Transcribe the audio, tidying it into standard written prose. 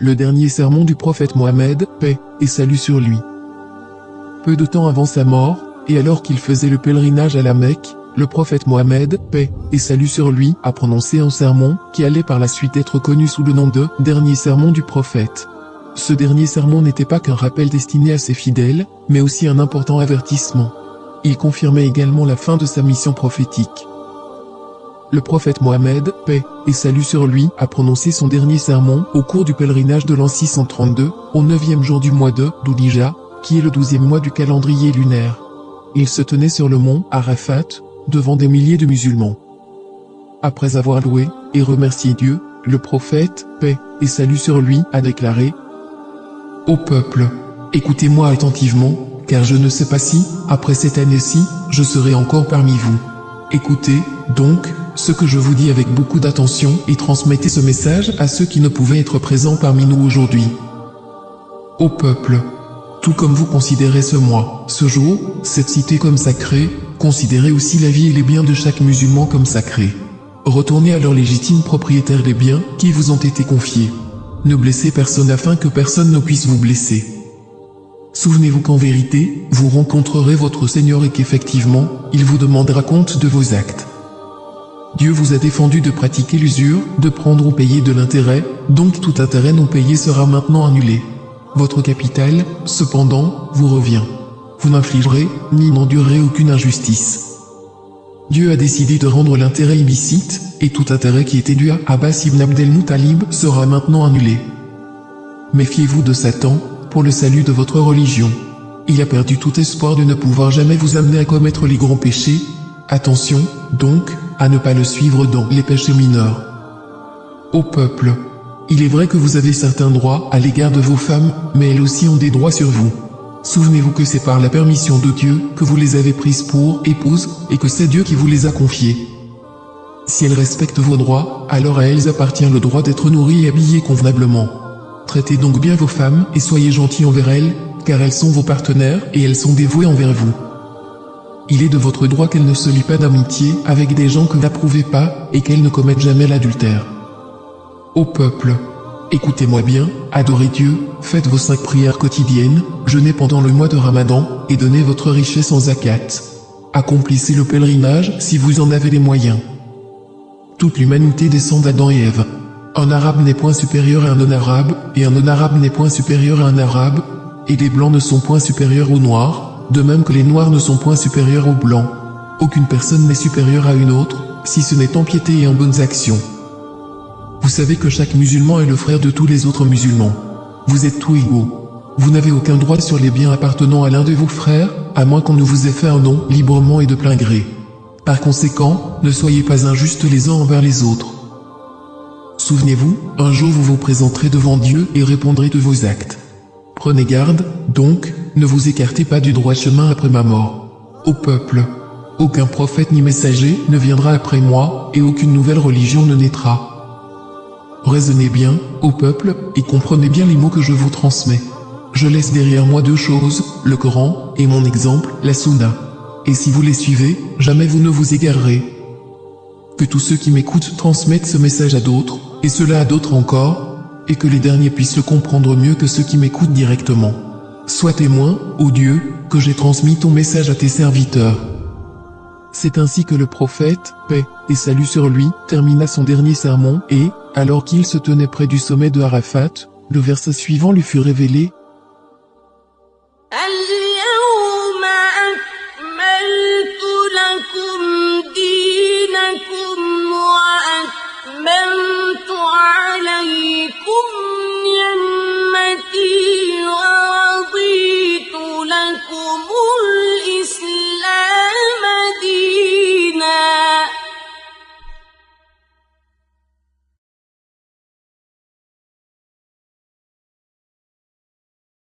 le dernier sermon du prophète Mohammed, paix et salut sur lui. Peu de temps avant sa mort, et alors qu'il faisait le pèlerinage à la Mecque, le prophète Mohammed, paix et salut sur lui, a prononcé un sermon qui allait par la suite être connu sous le nom de « dernier sermon du prophète ». Ce dernier sermon n'était pas qu'un rappel destiné à ses fidèles, mais aussi un important avertissement. Il confirmait également la fin de sa mission prophétique. Le prophète Mohammed, paix et salut sur lui, a prononcé son dernier sermon au cours du pèlerinage de l'an 632, au 9e jour du mois de Dhul-Hijja, qui est le 12e mois du calendrier lunaire. Il se tenait sur le mont Arafat, devant des milliers de musulmans. Après avoir loué et remercié Dieu, le prophète, paix et salut sur lui, a déclaré : Ô peuple, écoutez-moi attentivement, car je ne sais pas si, après cette année-ci, je serai encore parmi vous. Écoutez, donc, ce que je vous dis avec beaucoup d'attention et transmettez ce message à ceux qui ne pouvaient être présents parmi nous aujourd'hui. Ô peuple, tout comme vous considérez ce mois, ce jour, cette cité comme sacrée, considérez aussi la vie et les biens de chaque musulman comme sacrés. Retournez à leurs légitimes propriétaires les biens qui vous ont été confiés. Ne blessez personne afin que personne ne puisse vous blesser. Souvenez-vous qu'en vérité, vous rencontrerez votre Seigneur et qu'effectivement, il vous demandera compte de vos actes. Dieu vous a défendu de pratiquer l'usure, de prendre ou payer de l'intérêt, donc tout intérêt non payé sera maintenant annulé. Votre capital, cependant, vous revient. Vous n'infligerez, ni n'endurerez aucune injustice. Dieu a décidé de rendre l'intérêt illicite, et tout intérêt qui était dû à Abbas ibn Abdel-Muttalib sera maintenant annulé. Méfiez-vous de Satan, pour le salut de votre religion. Il a perdu tout espoir de ne pouvoir jamais vous amener à commettre les grands péchés. Attention, donc, à ne pas le suivre dans les péchés mineurs. Ô peuple, il est vrai que vous avez certains droits à l'égard de vos femmes, mais elles aussi ont des droits sur vous. Souvenez-vous que c'est par la permission de Dieu que vous les avez prises pour épouses, et que c'est Dieu qui vous les a confiées. Si elles respectent vos droits, alors à elles appartient le droit d'être nourries et habillées convenablement. Traitez donc bien vos femmes et soyez gentils envers elles, car elles sont vos partenaires et elles sont dévouées envers vous. Il est de votre droit qu'elles ne se lient pas d'amitié avec des gens que vous n'approuvez pas et qu'elles ne commettent jamais l'adultère. Ô peuple, écoutez-moi bien, adorez Dieu, faites vos 5 prières quotidiennes, jeûnez pendant le mois de Ramadan et donnez votre richesse en zakat. Accomplissez le pèlerinage si vous en avez les moyens. Toute l'humanité descend d'Adam et Ève. Un arabe n'est point supérieur à un non-arabe, et un non-arabe n'est point supérieur à un arabe, et les blancs ne sont point supérieurs aux noirs, de même que les noirs ne sont point supérieurs aux blancs. Aucune personne n'est supérieure à une autre, si ce n'est en piété et en bonnes actions. Vous savez que chaque musulman est le frère de tous les autres musulmans. Vous êtes tous égaux. Vous n'avez aucun droit sur les biens appartenant à l'un de vos frères, à moins qu'on ne vous ait fait un nom librement et de plein gré. Par conséquent, ne soyez pas injustes les uns envers les autres. Souvenez-vous, un jour vous vous présenterez devant Dieu et répondrez de vos actes. Prenez garde, donc, ne vous écartez pas du droit chemin après ma mort. Ô peuple, aucun prophète ni messager ne viendra après moi, et aucune nouvelle religion ne naîtra. Raisonnez bien, ô peuple, et comprenez bien les mots que je vous transmets. Je laisse derrière moi 2 choses, le Coran, et mon exemple, la Sunna. Et si vous les suivez, jamais vous ne vous égarerez. Que tous ceux qui m'écoutent transmettent ce message à d'autres, et cela à d'autres encore, et que les derniers puissent le comprendre mieux que ceux qui m'écoutent directement. Sois témoin, ô Dieu, que j'ai transmis ton message à tes serviteurs. C'est ainsi que le prophète, paix et salut sur lui, termina son dernier sermon et, alors qu'il se tenait près du sommet de Arafat, le verset suivant lui fut révélé,